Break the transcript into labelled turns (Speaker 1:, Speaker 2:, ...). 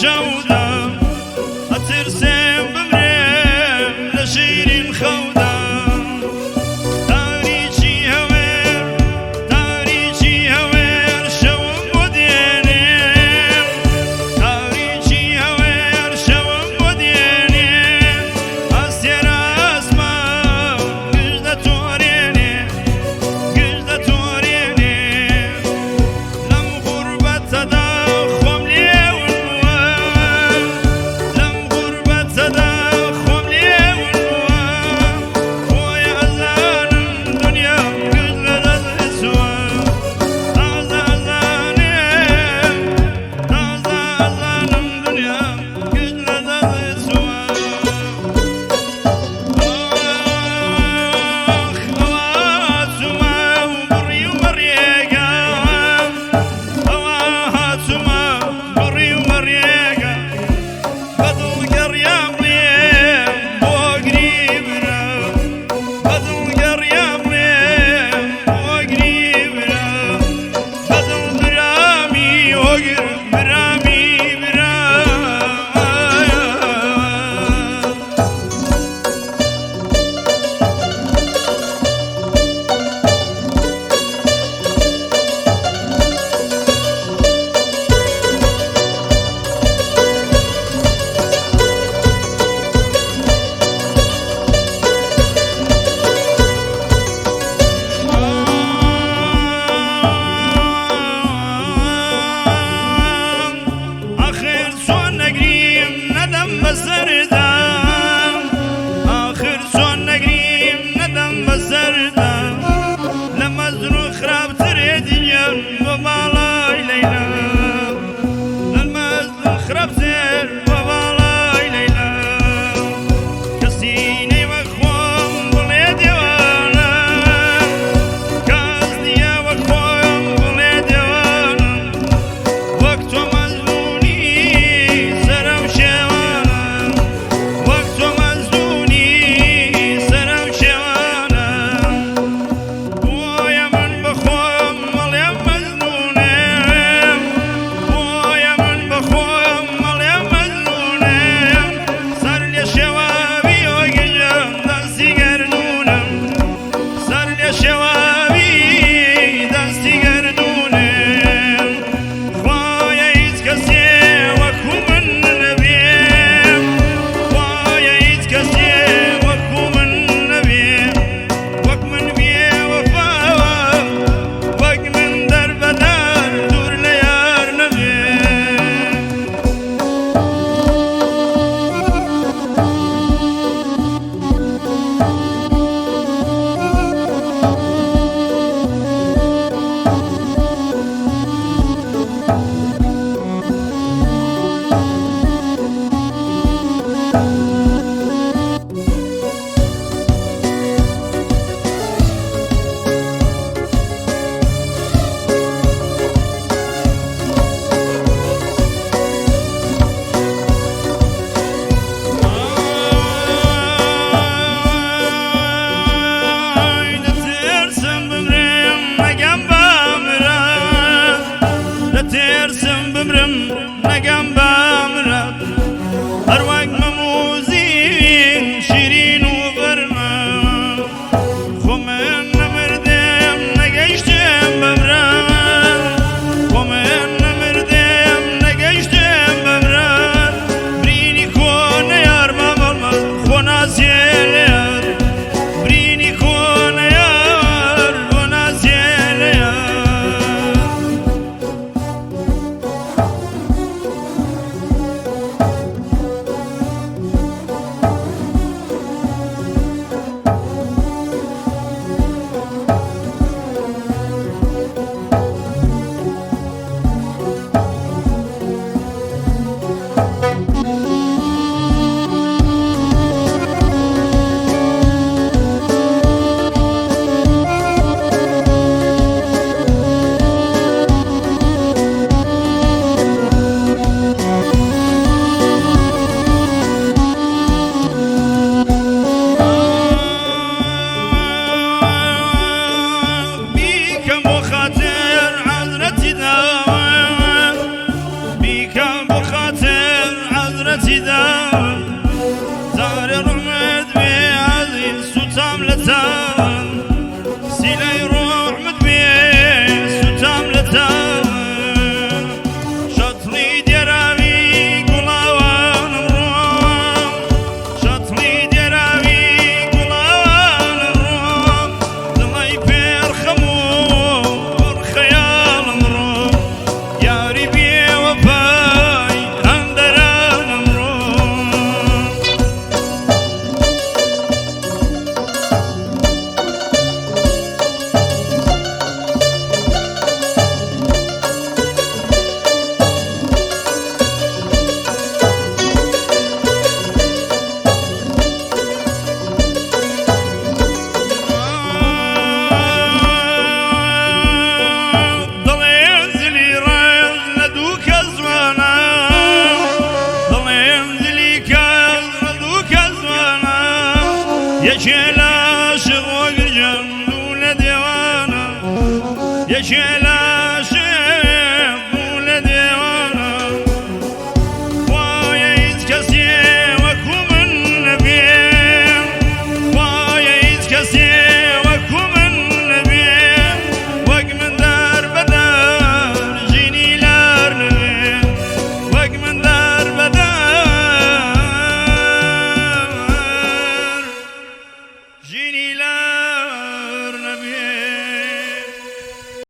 Speaker 1: شودا أترسم بمرم لشيرين خودا تاريخي هوير شوم ودينم تاريخي هوير شوم ودينم أسير أسمع قجدة توريني لم غربة تدخم لي آخر چون نگریم ندم بسردم لمزرو خراب تريدين وبالاي ليلى لمزرو خراب تر وبالاي ليلى كسيني وخوم بليدي وانا كازني وخوم بليدي وانا وقت مزلوني سرم شوانا وقت مزلوني سرم شوانا ويا من بخوم مليا مزلونم ويا من بخوم مليا مزلونم صار لي شوابي وقجم دستي قردونم صار لي شوابي دستي قردونم خوايا يتكسي وكو من نبيم خوايا يتكسي وكو من نبيم وك من بيه وفاوة وك من درب دار دور ليار نبيم ترسم بمرم نگم بامرد هر